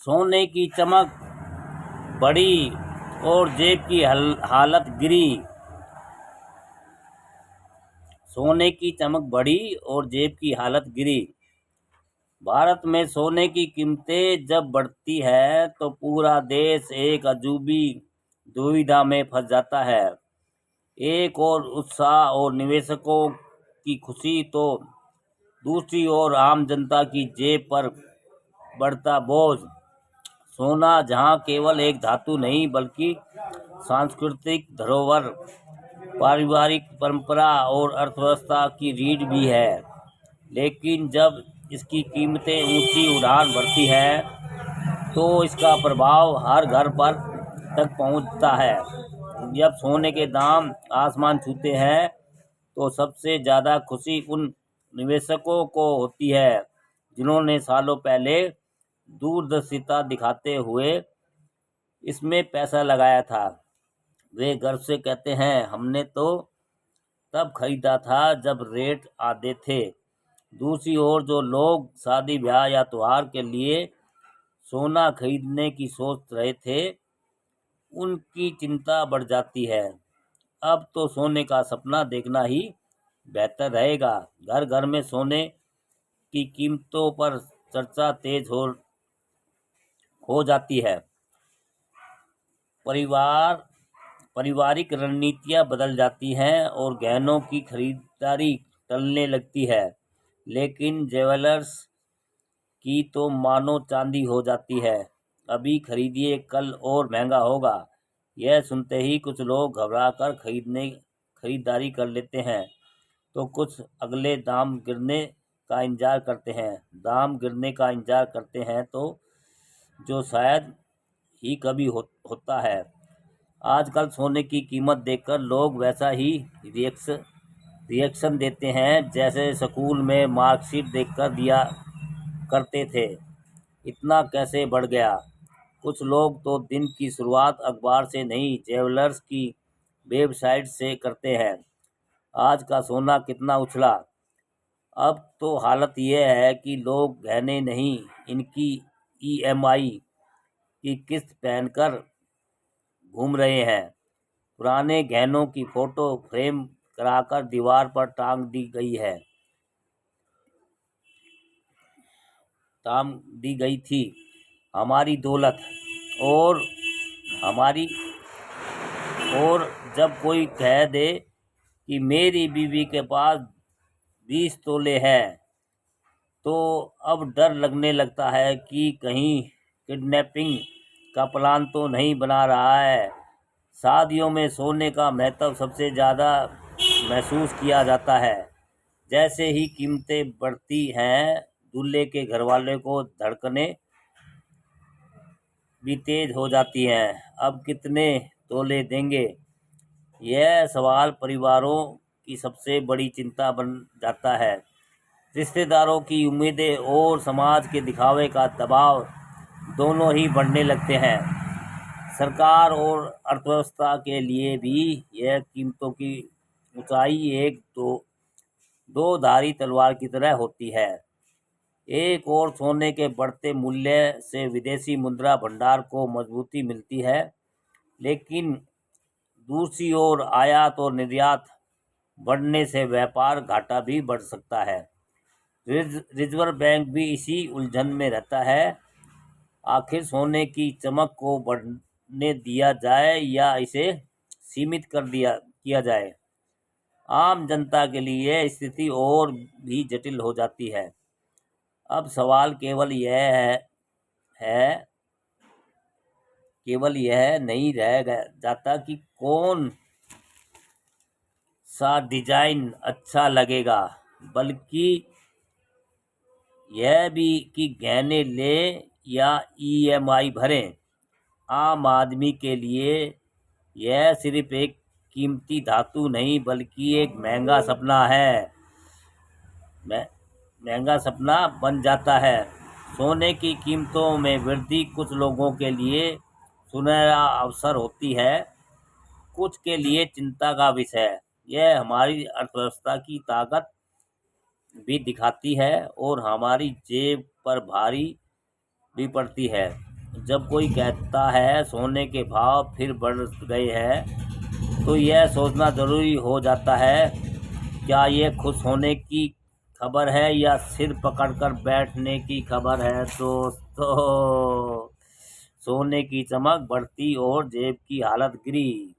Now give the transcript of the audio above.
सोने की चमक बढ़ी और जेब की हालत गिरी। सोने की चमक बढ़ी और जेब की हालत गिरी। भारत में सोने की कीमतें जब बढ़ती है तो पूरा देश एक अजूबी दुविधा में फंस जाता है। एक और उत्साह और निवेशकों की खुशी तो दूसरी ओर आम जनता की जेब पर बढ़ता बोझ। सोना जहां केवल एक धातु नहीं बल्कि सांस्कृतिक धरोहर, पारिवारिक परंपरा और अर्थव्यवस्था की रीढ़ भी है। लेकिन जब इसकी कीमतें ऊंची उड़ान भरती है तो इसका प्रभाव हर घर पर तक पहुंचता है। जब सोने के दाम आसमान छूते हैं तो सबसे ज़्यादा खुशी उन निवेशकों को होती है जिन्होंने सालों पहले दूरदर्शिता दिखाते हुए इसमें पैसा लगाया था। वे गर्व से कहते हैं, हमने तो तब खरीदा था जब रेट आधे थे। दूसरी ओर जो लोग शादी ब्याह या त्योहार के लिए सोना खरीदने की सोच रहे थे उनकी चिंता बढ़ जाती है। अब तो सोने का सपना देखना ही बेहतर रहेगा। घर घर में सोने की कीमतों पर चर्चा तेज हो जाती है। पारिवारिक रणनीतियां बदल जाती हैं और गहनों की खरीदारी टलने लगती है। लेकिन ज्वेलर्स की तो मानो चांदी हो जाती है। अभी खरीदिए, कल और महंगा होगा। यह सुनते ही कुछ लोग घबराकर खरीदारी कर लेते हैं तो कुछ अगले दाम गिरने का इंतजार करते हैं तो जो शायद ही कभी होता है। आजकल सोने की कीमत देखकर लोग वैसा ही रिएक्शन देते हैं जैसे स्कूल में मार्कशीट देखकर दिया करते थे। इतना कैसे बढ़ गया? कुछ लोग तो दिन की शुरुआत अखबार से नहीं, ज्वेलर्स की वेबसाइट से करते हैं। आज का सोना कितना उछला। अब तो हालत यह है कि लोग गहने नहीं, इनकी ईएमआई की किस्त पहनकर घूम रहे हैं। पुराने गहनों की फोटो फ्रेम कराकर दीवार पर टांग दी गई थी हमारी दौलत। और हमारी और जब कोई कह दे कि मेरी बीवी के पास 20 तोले है तो अब डर लगने लगता है कि कहीं किडनैपिंग का प्लान तो नहीं बना रहा है। शादियों में सोने का महत्व सबसे ज़्यादा महसूस किया जाता है। जैसे ही कीमतें बढ़ती हैं दूल्हे के घरवाले को धड़कनें भी तेज हो जाती हैं। अब कितने तोले देंगे, यह सवाल परिवारों की सबसे बड़ी चिंता बन जाता है। रिश्तेदारों की उम्मीदें और समाज के दिखावे का दबाव दोनों ही बढ़ने लगते हैं। सरकार और अर्थव्यवस्था के लिए भी यह कीमतों की ऊंचाई एक दो धारी तलवार की तरह होती है। एक और सोने के बढ़ते मूल्य से विदेशी मुद्रा भंडार को मजबूती मिलती है, लेकिन दूसरी ओर आयात और निर्यात बढ़ने से व्यापार घाटा भी बढ़ सकता है। रिजर्व बैंक भी इसी उलझन में रहता है। आखिर सोने की चमक को बढ़ने दिया जाए या इसे सीमित किया जाए। आम जनता के लिए स्थिति और भी जटिल हो जाती है। अब सवाल है केवल यह नहीं रह जाता कि कौन सा डिजाइन अच्छा लगेगा, बल्कि यह भी कि गहने लें या ईएमआई भरें। आम आदमी के लिए यह सिर्फ एक कीमती धातु नहीं बल्कि एक महंगा सपना बन जाता है। सोने की कीमतों में वृद्धि कुछ लोगों के लिए सुनहरा अवसर होती है, कुछ के लिए चिंता का विषय है। यह हमारी अर्थव्यवस्था की ताकत भी दिखाती है और हमारी जेब पर भारी भी पड़ती है। जब कोई कहता है सोने के भाव फिर बढ़ गए हैं, तो यह सोचना ज़रूरी हो जाता है, क्या ये खुश होने की खबर है या सिर पकड़कर बैठने की खबर है। दोस्तों, सोने की चमक बढ़ती और जेब की हालत गिरी।